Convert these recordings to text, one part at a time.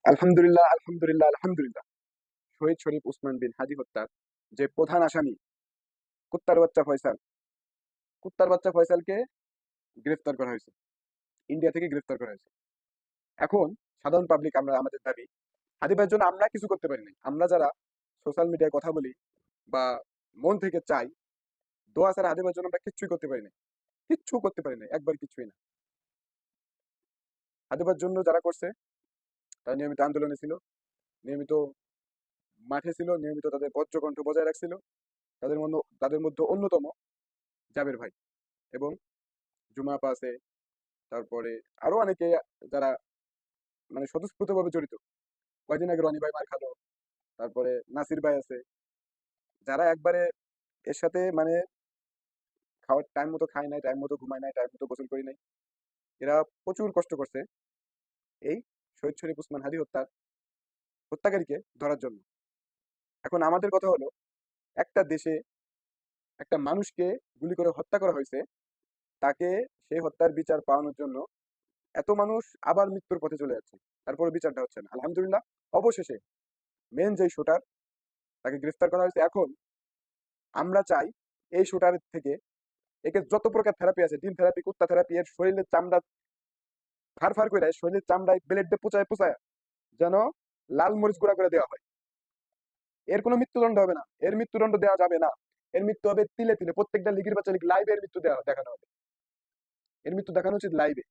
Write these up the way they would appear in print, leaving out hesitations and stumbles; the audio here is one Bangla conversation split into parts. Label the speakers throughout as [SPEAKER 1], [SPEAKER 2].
[SPEAKER 1] আলহামদুলিল্লাহ, আলহামদুলিল্লাহ, আলহামদুলিল্লাহ। শহীদ শরীফ উসমান বিন হাদি হত্যার যে প্রধান আসামি কুত্তার বাচ্চা ফয়সাল, কুত্তার বাচ্চা ফয়সালকে গ্রেফতার করা হয়েছে। ইন্ডিয়া থেকে গ্রেফতার করা হয়েছে। এখন সাধারণ পাবলিক, আমরা আমাদের দাবি, হাদি ভাইয়ের জন্য আমরা কিছু করতে পারি নাই। আমরা যারা সোশ্যাল মিডিয়ায় কথা বলি বা মন থেকে চাই, দোয়া ছাড়া হাদি ভাইয়ের জন্য আমরা কিচ্ছুই করতে পারি নাই। কিচ্ছু করতে পারি নাই, একবার কিচ্ছুই না। হাদি ভাইয়ের জন্য যারা করছে তারা নিয়মিত আন্দোলনে ছিল, নিয়মিত মাঠে ছিল, নিয়মিত তাদের বজ্রকণ্ঠ বজায় রাখছিল। তাদের মধ্যে অন্যতম জাবের ভাই এবং জুমা আপা আছে, তারপরে আরো অনেকে যারা মানে স্বতঃস্ফূর্তভাবে জড়িত। কয়দিন আগে রনি ভাই মার খালো, তারপরে নাসির ভাই আছে, যারা একবারে এর সাথে মানে খাওয়ার টাইম মতো খায় নাই, টাইম মতো ঘুমায় নাই, টাইম মতো গোসল করি নাই। এরা প্রচুর কষ্ট করছে এই শহীদ শরীফ উসমান হাদি হত্যাকারীকে ধরার জন্য। এখন আমাদের কথা হলো, একটা দেশে একটা মানুষকে গুলি করে হত্যা করা হয়েছে, তাকে সেই হত্যার বিচার পাওয়ানোর জন্য এত মানুষ আবার মৃত্যুর পথে চলে যাচ্ছে, তারপরে বিচারটা হচ্ছে না। আলহামদুলিল্লাহ, অবশেষে মেন যে শুটার, তাকে গ্রেফতার করা হয়েছে। এখন আমরা চাই এই শুটারের থেকে একে যত প্রকার থেরাপি আছে, ডিম থেরাপি, কুত্তা থেরাপি, এর শরীরের চামড়া ফার ফার করে, শরীরের চামড়ায় ব্লেড দিয়ে পুচায় পুচায় যেন লাল মরিচ গুঁড়া করে দেওয়া হয়। এর কোনো মৃত্যুদণ্ড হবে না, এর মৃত্যুদণ্ড দেওয়া যাবে না। এর মৃত্যু হবে তিলে তিলে, প্রত্যেকটা লিগের বাচ্চা লিগ লাইভে এর মৃত্যু দেখানো হবে। এর মৃত্যু দেখানো উচিত লাইভে।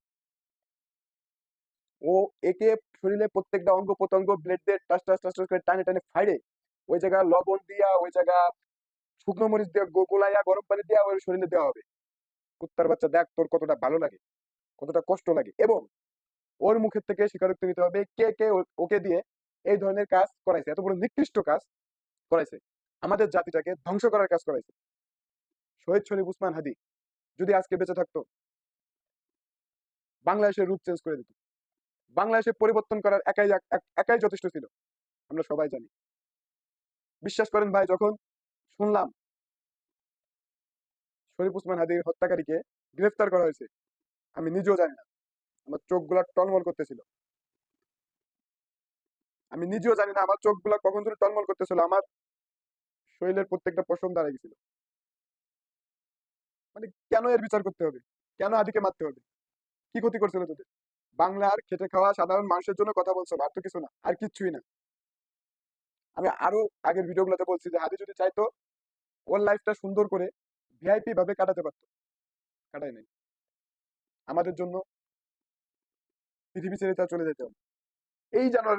[SPEAKER 1] ও একে শরীরে প্রত্যেকটা অঙ্গ প্রত্যঙ্গ ব্লেড দিয়ে টাস টাস টাস টাস করে টানে টানে ফাইড়ে, ওই জায়গা লবণ দিয়া, ওই জায়গা শুকনো মরিচ দিয়ে গোলাইয়া গরম পানি দিয়া ওর শরীরে দেওয়া হবে। কুত্তার বাচ্চা, দেখ তোর কতটা ভালো লাগে, কতটা কষ্ট লাগে। এবং ওর মুখের থেকে স্বীকারোক্তি নিতে হবে কে কে ওকে দিয়ে এই ধরনের কাজ করাইছে, এত বড় নিকৃষ্ট কাজ করাইছে, আমাদের জাতিটাকে ধ্বংস করার কাজ করাইছে। শহীদ শরীফ উসমান হাদি যদি আজকে বেঁচে থাকতো, বাংলাদেশের রূপ চেঞ্জ করে দিত। বাংলাদেশে পরিবর্তন করার একাই যথেষ্ট ছিল, আমরা সবাই জানি। বিশ্বাস করেন ভাই, যখন শুনলাম শরীফ উসমান হাদির হত্যাকারীকে গ্রেফতার করা হয়েছে, আমি নিজেও জানি না, আমার চোখগুলা টলমল করতেছিল। আমি নিজেও জানি না আমার চোখগুলা কখন ধরে টলমল করতেছিল, আমার শরীরের প্রত্যেকটা পশম দাঁড়িয়ে গেছিল। মানে কেন এর বিচার করতে হবে? কেন আদিকে মারতে হবে? কি ক্ষতি করছিল তোদের? বাংলার খেটে খাওয়া সাধারণ মানুষের জন্য কথা বলছো, আর তো কিছু না, আর কিচ্ছুই না। আমি আরো আগের ভিডিওগুলোতে বলছি যে হাদি যদি চাইতো ওর লাইফটা সুন্দর করে ভিআইপি ভাবে কাটাতে পারতো, কাটাই নাই। আমাদের জন্য পৃথিবী ছেড়ে তার চলে যেতে হবে। এই জানোয়ার